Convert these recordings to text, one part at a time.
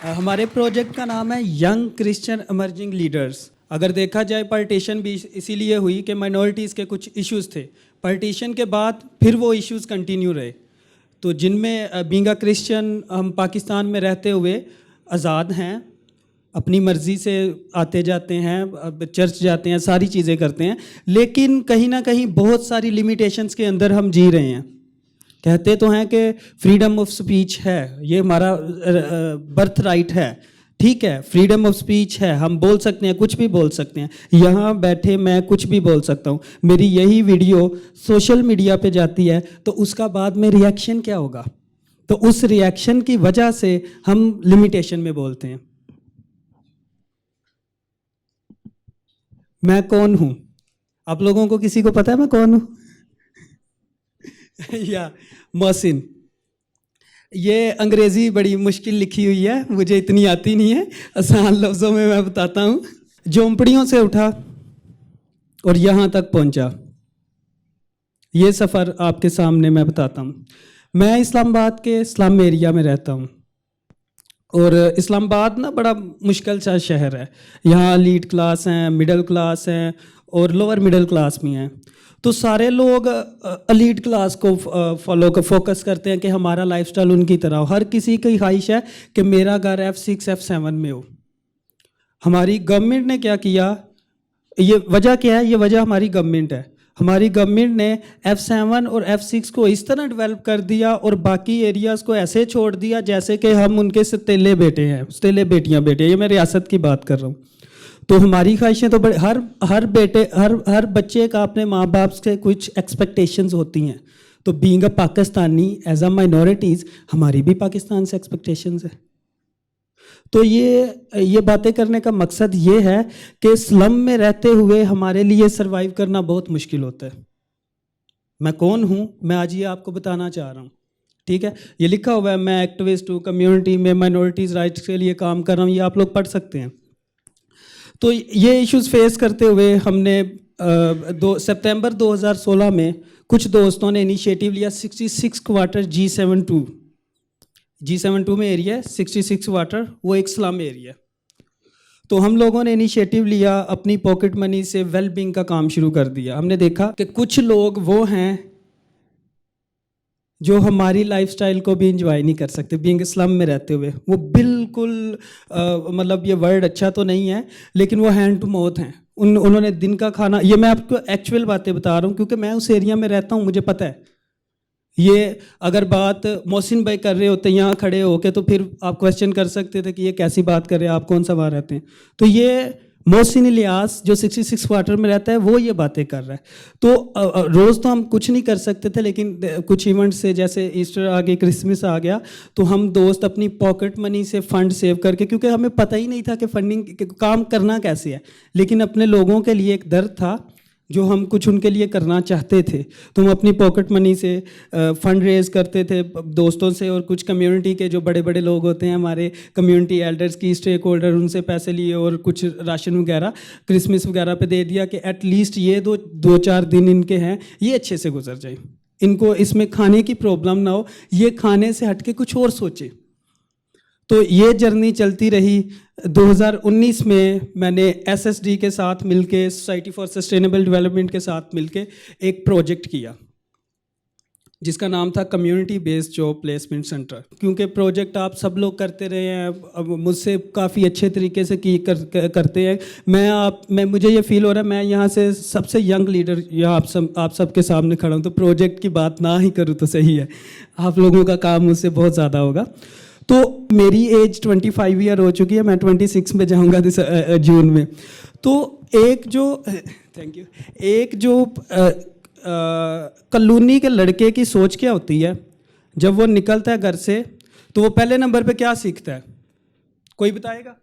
हमारे प्रोजेक्ट का नाम है यंग क्रिश्चियन इमर्जिंग लीडर्स। अगर देखा जाए पार्टीशन भी इसीलिए हुई कि माइनॉरिटीज़ के कुछ इश्यूज थे। पार्टीशन के बाद फिर वो इश्यूज कंटिन्यू रहे, तो जिनमें बीइंग अ क्रिश्चियन हम पाकिस्तान में रहते हुए आज़ाद हैं, अपनी मर्ज़ी से आते जाते हैं, चर्च जाते हैं, सारी चीज़ें करते हैं, लेकिन कहीं ना कहीं बहुत सारी लिमिटेशंस के अंदर हम जी रहे हैं। कहते तो हैं कि फ्रीडम ऑफ स्पीच है, ये हमारा बर्थ राइट है, ठीक है, फ्रीडम ऑफ स्पीच है, हम बोल सकते हैं, कुछ भी बोल सकते हैं। यहाँ बैठे मैं कुछ भी बोल सकता हूँ। मेरी यही वीडियो सोशल मीडिया पे जाती है तो उसका बाद में रिएक्शन क्या होगा, तो उस रिएक्शन की वजह से हम लिमिटेशन में बोलते हैं। मैं कौन हूँ? आप लोगों को किसी को पता है मैं कौन हूँ? या मोहसिन, ये अंग्रेज़ी बड़ी मुश्किल लिखी हुई है, मुझे इतनी आती नहीं है, आसान लफ्ज़ों में मैं बताता हूँ। झोंपड़ियों से उठा और यहाँ तक पहुँचा, ये सफ़र आपके सामने मैं बताता हूँ। मैं इस्लामाबाद के स्लम एरिया में रहता हूँ और इस्लामाबाद ना बड़ा मुश्किल सा शहर है। यहाँ लीड क्लास हैं, मिडिल क्लास हैं और लोअर मिडिल क्लास भी हैं। तो सारे लोग एलीट क्लास को फोकस करते हैं कि हमारा लाइफस्टाइल उनकी तरह हो। हर किसी की ख्वाहिश है कि मेरा घर F6 F7 में हो। हमारी गवर्नमेंट ने क्या किया, ये वजह क्या है? ये वजह हमारी गवर्नमेंट है। हमारी गवर्नमेंट ने F7 और F6 को इस तरह डेवलप कर दिया और बाकी एरियाज़ को ऐसे छोड़ दिया जैसे कि हम उनके सतीले बेटे हैं, सतीले बेटियां बेटे हैं। ये मैं रियासत की बात कर रहा हूँ। तो हमारी ख्वाहिशें तो बड़े, हर बच्चे का अपने माँ बाप से कुछ एक्सपेक्टेशंस होती हैं। तो being a Pakistani as a minorities हमारी भी पाकिस्तान से एक्सपेक्टेशंस है। तो ये बातें करने का मकसद ये है कि स्लम में रहते हुए हमारे लिए सरवाइव करना बहुत मुश्किल होता है। मैं कौन हूँ, मैं आज ये आपको बताना चाह रहा हूँ, ठीक है। ये लिखा हुआ है, मैं एक्टिविस्ट हूँ, कम्युनिटी में माइनॉरिटीज़ राइट्स के लिए काम कर रहा हूँ, ये आप लोग पढ़ सकते हैं। तो ये इश्यूज फेस करते हुए हमने सितंबर 2016 में कुछ दोस्तों ने इनिशिएटिव लिया 66 क्वार्टर G72 में एरिया है 66 क्वार्टर, वो एक स्लम एरिया। तो हम लोगों ने इनिशिएटिव लिया, अपनी पॉकेट मनी से वेलबींग का काम शुरू कर दिया। हमने देखा कि कुछ लोग वो हैं जो हमारी लाइफस्टाइल को भी इंजॉय नहीं कर सकते बीइंग इस्लाम में रहते हुए। वो बिल्कुल मतलब ये वर्ड अच्छा तो नहीं है, लेकिन वो हैंड टू माउथ हैं। उन्होंने दिन का खाना, ये मैं आपको एक्चुअल बातें बता रहा हूँ क्योंकि मैं उस एरिया में रहता हूँ, मुझे पता है। ये अगर बात मोहसिन भाई कर रहे होते यहाँ खड़े होके तो फिर आप क्वेश्चन कर सकते थे कि ये कैसी बात कर रहे हैं, आप कौन सा वहाँ रहते हैं। तो ये मोहसिन इलियास जो 66 क्वार्टर में रहता है वो ये बातें कर रहा है। तो रोज़ तो हम कुछ नहीं कर सकते थे, लेकिन कुछ इवेंट से, जैसे ईस्टर आ गई, क्रिसमस आ गया, तो हम दोस्त अपनी पॉकेट मनी से फंड सेव करके, क्योंकि हमें पता ही नहीं था कि फंडिंग काम करना कैसे है, लेकिन अपने लोगों के लिए एक दर्द था जो हम कुछ उनके लिए करना चाहते थे। तो हम अपनी पॉकेट मनी से फंड रेज करते थे दोस्तों से, और कुछ कम्युनिटी के जो बड़े बड़े लोग होते हैं हमारे कम्युनिटी एल्डर्स की स्टेक होल्डर, उनसे पैसे लिए और कुछ राशन वगैरह क्रिसमस वगैरह पे दे दिया कि एटलीस्ट ये दो चार दिन इनके हैं, ये अच्छे से गुजर जाए, इनको इसमें खाने की प्रॉब्लम ना हो, ये खाने से हट के कुछ और सोचे। तो ये जर्नी चलती रही। 2019 में मैंने SSD के साथ मिलके, सोसाइटी फॉर सस्टेनेबल डेवलपमेंट के साथ मिलके एक प्रोजेक्ट किया जिसका नाम था community based job placement centre. क्योंकि प्रोजेक्ट आप सब लोग करते रहे हैं, अब मुझसे काफ़ी अच्छे तरीके से करते हैं। मुझे ये फील हो रहा है मैं यहाँ से सबसे यंग लीडर यहाँ आप सबके सामने खड़ा हूँ, तो प्रोजेक्ट की बात ना ही करूँ तो सही है। आप लोगों का काम मुझसे बहुत ज़्यादा होगा। तो मेरी एज 25 ईयर हो चुकी है, मैं 26 में जाऊंगा जून में। तो एक जो कॉलोनी के लड़के की सोच क्या होती है, जब वो निकलता है घर से तो वो पहले नंबर पे क्या सीखता है, कोई बताएगा?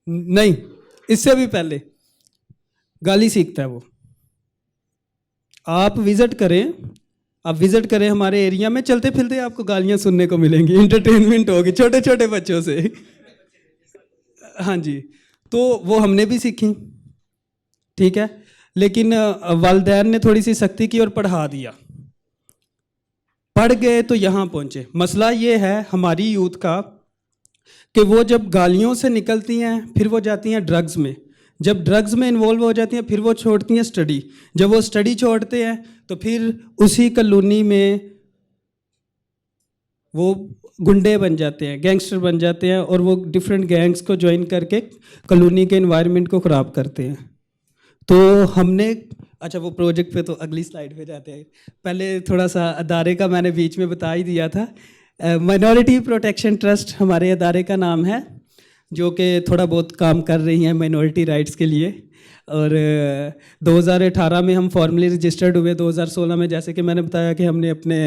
नहीं, इससे भी पहले गाली सीखता है वो। आप विजिट करें हमारे एरिया में, चलते फिरते आपको गालियां सुनने को मिलेंगी, इंटरटेनमेंट होगी छोटे छोटे बच्चों से। हाँ जी, तो वो हमने भी सीखी, ठीक है, लेकिन वालिदैन ने थोड़ी सी सख्ती की और पढ़ गए तो यहाँ पहुँचे। मसला ये है हमारी यूथ का कि वो जब गालियों से निकलती हैं फिर वो जाती हैं ड्रग्स में, जब ड्रग्स में इन्वॉल्व हो जाती हैं फिर वो छोड़ती हैं स्टडी, जब वो स्टडी छोड़ते हैं तो फिर उसी कॉलोनी में वो गुंडे बन जाते हैं, गैंगस्टर बन जाते हैं और वो डिफरेंट गैंग्स को ज्वाइन करके कॉलोनी के एनवायरनमेंट को ख़राब करते हैं। तो हमने अच्छा वो प्रोजेक्ट पे तो अगली स्लाइड पे जाते हैं। पहले थोड़ा सा अदारे का मैंने बीच में बता ही दिया था। माइनॉरिटी प्रोटेक्शन ट्रस्ट हमारे अदारे का नाम है, जो कि थोड़ा बहुत काम कर रही हैं माइनॉरिटी राइट्स के लिए। और 2018 में हम फॉर्मली रजिस्टर्ड हुए। 2016 में जैसे कि मैंने बताया कि हमने अपने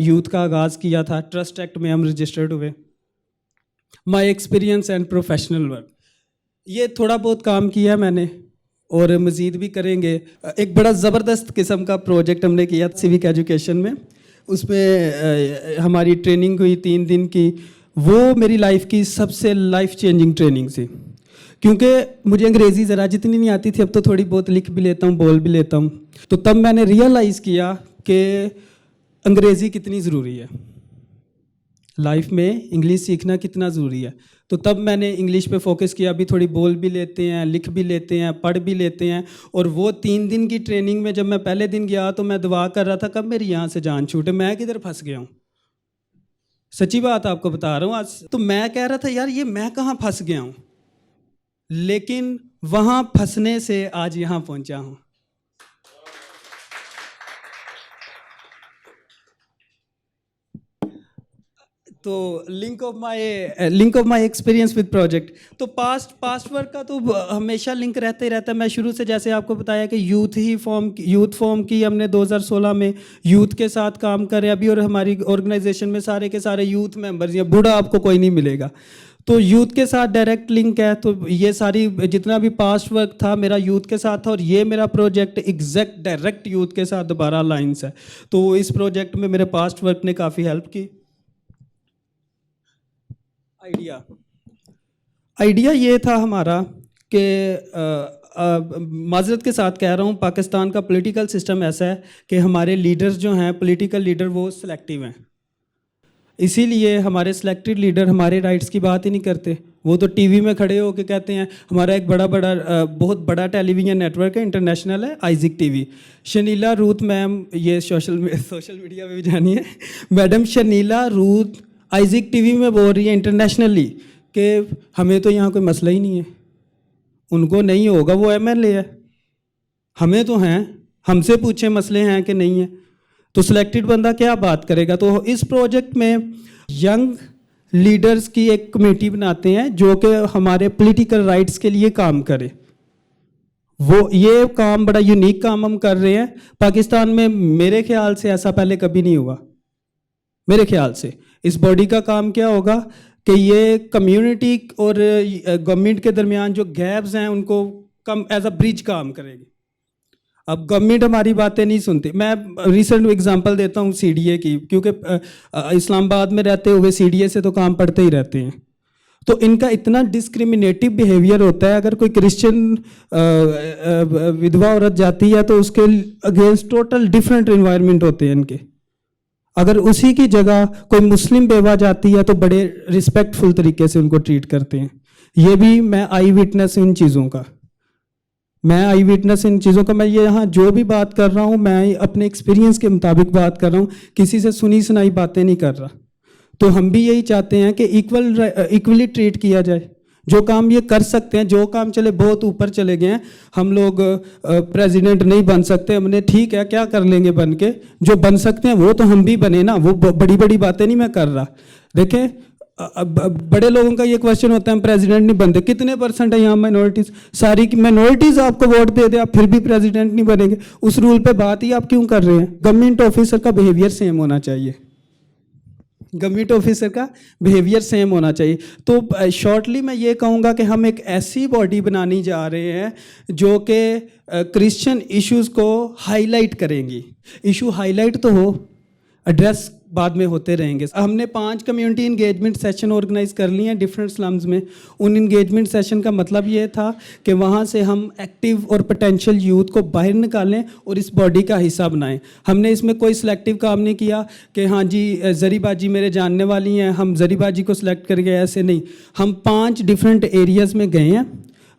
यूथ का आगाज़ किया था, ट्रस्ट एक्ट में हम रजिस्टर्ड हुए। My experience and professional work, ये थोड़ा बहुत काम किया मैंने और मज़ीद भी करेंगे। एक बड़ा ज़बरदस्त किस्म का प्रोजेक्ट हमने किया सिविक एजुकेशन में, उसमें हमारी ट्रेनिंग हुई 3 दिन की। वो मेरी लाइफ की सबसे लाइफ चेंजिंग ट्रेनिंग थी, क्योंकि मुझे अंग्रेज़ी ज़रा जितनी नहीं आती थी, अब तो थोड़ी बहुत लिख भी लेता हूँ, बोल भी लेता हूँ। तो तब मैंने रियलाइज़ किया कि अंग्रेज़ी कितनी ज़रूरी है लाइफ में, इंग्लिश सीखना कितना ज़रूरी है। तो तब मैंने इंग्लिश पे फोकस किया। अभी थोड़ी बोल भी लेते हैं, लिख भी लेते हैं, पढ़ भी लेते हैं। और वो 3 दिन की ट्रेनिंग में जब मैं पहले दिन गया तो मैं दुआ कर रहा था कब मेरी यहाँ से जान छूटे, मैं किधर फंस गया हूँ। सच्ची बात आपको बता रहा हूँ आज। तो मैं कह रहा था यार ये मैं कहाँ फंस गया हूँ, लेकिन वहाँ फंसने से आज यहाँ पहुँचा हूँ। तो link of my experience with project, तो पास्ट वर्क का तो हमेशा लिंक रहता ही रहता है। मैं शुरू से जैसे आपको बताया कि यूथ फॉर्म की हमने 2016 में, यूथ के साथ काम करें अभी। और हमारी ऑर्गेनाइजेशन में सारे के सारे यूथ मेंबर्स हैं, बूढ़ा आपको कोई नहीं मिलेगा। तो यूथ के साथ डायरेक्ट लिंक है। तो ये सारी जितना भी पास्ट वर्क था मेरा यूथ के साथ था, और ये मेरा प्रोजेक्ट एग्जैक्ट डायरेक्ट यूथ के साथ दोबारा अलाइंस है। तो इस प्रोजेक्ट में मेरे पास्ट वर्क ने काफ़ी हेल्प की। आइडिया ये था हमारा कि माजरत के साथ कह रहा हूँ, पाकिस्तान का पॉलिटिकल सिस्टम ऐसा है कि हमारे लीडर्स जो हैं, पॉलिटिकल लीडर, वो सिलेक्टिव हैं। इसीलिए हमारे सिलेक्टेड लीडर हमारे राइट्स की बात ही नहीं करते। वो तो टीवी में खड़े होकर कहते हैं। हमारा एक बहुत बड़ा टेलीविज़न नेटवर्क है, इंटरनेशनल है, आइजिक टीवी। शनीला रूथ मैम, ये सोशल मीडिया पे भी जानी है, मैडम शनीला रूथ आइजिक टीवी में बोल रही है इंटरनेशनली कि हमें तो यहाँ कोई मसला ही नहीं है, उनको नहीं होगा, वो एमएलए है, हमें तो हैं, हमसे पूछे मसले हैं कि नहीं है। तो सिलेक्टेड बंदा क्या बात करेगा। तो इस प्रोजेक्ट में यंग लीडर्स की एक कमेटी बनाते हैं जो कि हमारे पॉलिटिकल राइट्स के लिए काम करे। ये काम बड़ा यूनिक काम हम कर रहे हैं। पाकिस्तान में मेरे ख्याल से ऐसा पहले कभी नहीं हुआ। मेरे ख्याल से इस बॉडी का काम क्या होगा कि ये कम्युनिटी और गवर्नमेंट के दरमियान जो गैप्स हैं उनको कम एज अ ब्रिज काम करेगी। अब गवर्नमेंट हमारी बातें नहीं सुनती। मैं रिसेंट एग्जांपल देता हूँ सीडीए की, क्योंकि इस्लामाबाद में रहते हुए सीडीए से तो काम पढ़ते ही रहते हैं। तो इनका इतना डिस्क्रिमिनेटिव बिहेवियर होता है। अगर कोई क्रिश्चियन विधवा औरत जाती है तो उसके अगेंस्ट टोटल डिफरेंट इन्वायरमेंट होते हैं इनके। अगर उसी की जगह कोई मुस्लिम बेवा जाती है तो बड़े रिस्पेक्टफुल तरीके से उनको ट्रीट करते हैं। ये भी मैं आई विटनेस इन चीज़ों का, मैं ये यहाँ जो भी बात कर रहा हूँ मैं अपने एक्सपीरियंस के मुताबिक बात कर रहा हूँ, किसी से सुनी सुनाई बातें नहीं कर रहा। तो हम भी यही चाहते हैं कि इक्वली ट्रीट किया जाए। जो काम ये कर सकते हैं, जो काम चले बहुत ऊपर चले गए हैं, हम लोग प्रेसिडेंट नहीं बन सकते, हमने ठीक है क्या कर लेंगे बन के, जो बन सकते हैं वो तो हम भी बने ना। वो बड़ी बड़ी बातें नहीं मैं कर रहा। देखें बड़े लोगों का ये क्वेश्चन होता है हम प्रेसिडेंट नहीं बनते। कितने % है यहाँ माइनॉरिटीज़? सारी की माइनॉरिटीज़ आपको वोट दे दे, आप फिर भी प्रेसिडेंट नहीं बनेंगे। उस रूल पे बात ही आप क्यों कर रहे हैं? गवर्नमेंट ऑफिसर का बिहेवियर सेम होना चाहिए, गवर्नमेंट ऑफिसर का बिहेवियर सेम होना चाहिए। तो शॉर्टली मैं ये कहूँगा कि हम एक ऐसी बॉडी बनाने जा रहे हैं जो कि क्रिश्चियन इश्यूज़ को हाईलाइट करेंगी। इशू हाईलाइट तो हो, एड्रेस बाद में होते रहेंगे। हमने 5 कम्युनिटी इंगेजमेंट सेशन ऑर्गेनाइज कर लिए हैं डिफरेंट स्लम्स में। उन इंगेजमेंट सेशन का मतलब ये था कि वहाँ से हम एक्टिव और पोटेंशियल यूथ को बाहर निकालें और इस बॉडी का हिस्सा बनाएं। हमने इसमें कोई सिलेक्टिव काम नहीं किया कि हाँ जी जरीबाजी मेरे जानने वाली हैं, हम जरीबाजी को सिलेक्ट कर गए, ऐसे नहीं। हम 5 डिफरेंट एरियाज़ में गए हैं,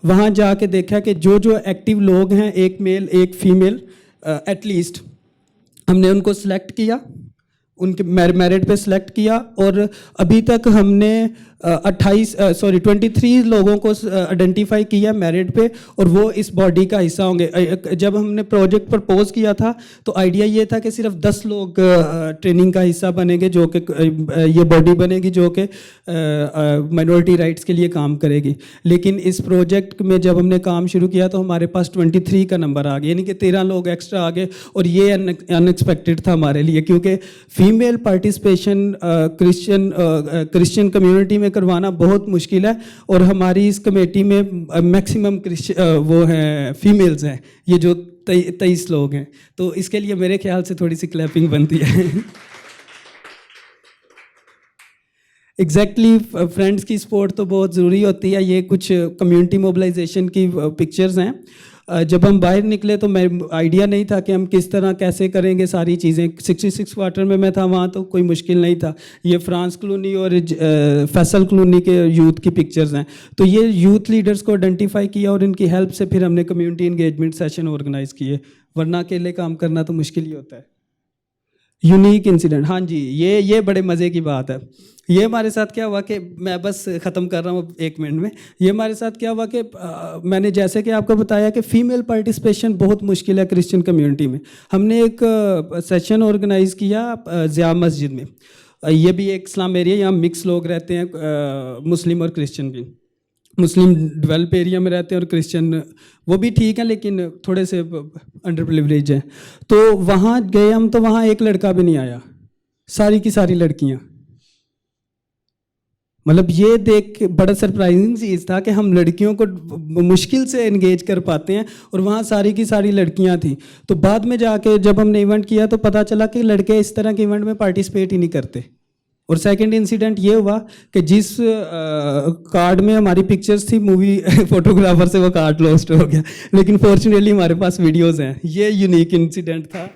वहाँ जाके देखा कि जो जो एक्टिव लोग हैं, एक मेल एक फीमेल एटलीस्ट, हमने उनको सिलेक्ट किया, उनके मेरिट पे सिलेक्ट किया। और अभी तक हमने 23 लोगों को आइडेंटिफाई किया मेरिट पे, और वो इस बॉडी का हिस्सा होंगे। जब हमने प्रोजेक्ट प्रपोज किया था तो आइडिया ये था कि सिर्फ 10 लोग ट्रेनिंग का हिस्सा बनेंगे, जो कि ये बॉडी बनेगी जो कि माइनॉरिटी राइट्स के लिए काम करेगी। लेकिन इस प्रोजेक्ट में जब हमने काम शुरू किया तो हमारे पास 23 का नंबर आ गया, यानी कि 13 लोग एक्स्ट्रा आ गए। और ये अनएक्सपेक्टेड था हमारे लिए, क्योंकि फीमेल पार्टिसिपेशन क्रिश्चियन कम्युनिटी में करवाना बहुत मुश्किल है, और हमारी इस कमेटी में मैक्सिमम वो हैं फीमेल्स हैं, ये जो 23 लोग हैं। तो इसके लिए मेरे ख्याल से थोड़ी सी क्लैपिंग बनती है। एग्जैक्टली फ्रेंड्स की सपोर्ट तो बहुत ज़रूरी होती है। ये कुछ कम्युनिटी मोबिलाइजेशन की पिक्चर्स हैं। जब हम बाहर निकले तो मैं आइडिया नहीं था कि हम किस तरह कैसे करेंगे सारी चीज़ें। 66 क्वार्टर में मैं था, वहाँ तो कोई मुश्किल नहीं था। ये फ्रांस कॉलोनी और फैसल कॉलोनी के यूथ की पिक्चर्स हैं। तो ये यूथ लीडर्स को आइडेंटिफाई किया और इनकी हेल्प से फिर हमने कम्युनिटी इंगेजमेंट सेशन ऑर्गेनाइज किए, वरना अकेले काम करना तो मुश्किल ही होता है। यूनिक इंसिडेंट, हाँ जी, ये बड़े मज़े की बात है। ये हमारे साथ क्या हुआ कि मैं बस ख़त्म कर रहा हूँ 1 मिनट में। ये हमारे साथ क्या हुआ कि मैंने जैसे कि आपको बताया कि फ़ीमेल पार्टिसिपेशन बहुत मुश्किल है क्रिश्चियन कम्युनिटी में। हमने एक सेशन ऑर्गेनाइज़ किया ज़िया मस्जिद में। ये भी एक इस्लाम एरिया, यहाँ मिक्स लोग रहते हैं, मुस्लिम और क्रिश्चियन भी। मुस्लिम डेवलप एरिया में रहते हैं और क्रिश्चियन वो भी ठीक है, लेकिन थोड़े से अंडर प्रिविलेज हैं। तो वहाँ गए हम, तो वहाँ एक लड़का भी नहीं आया, सारी की सारी लड़कियाँ। मतलब ये देख के बड़ा सरप्राइजिंग चीज़ था कि हम लड़कियों को मुश्किल से एंगेज कर पाते हैं, और वहाँ सारी की सारी लड़कियाँ थी। तो बाद में जाके जब हमने इवेंट किया तो पता चला कि लड़के इस तरह के इवेंट में पार्टिसिपेट ही नहीं करते। और सेकंड इंसिडेंट ये हुआ कि जिस कार्ड में हमारी पिक्चर्स थी, मूवी फोटोग्राफर से वो कार्ड लॉस्ट हो गया, लेकिन फॉर्चुनेटली हमारे पास वीडियोज़ हैं। ये यूनिक इंसिडेंट था।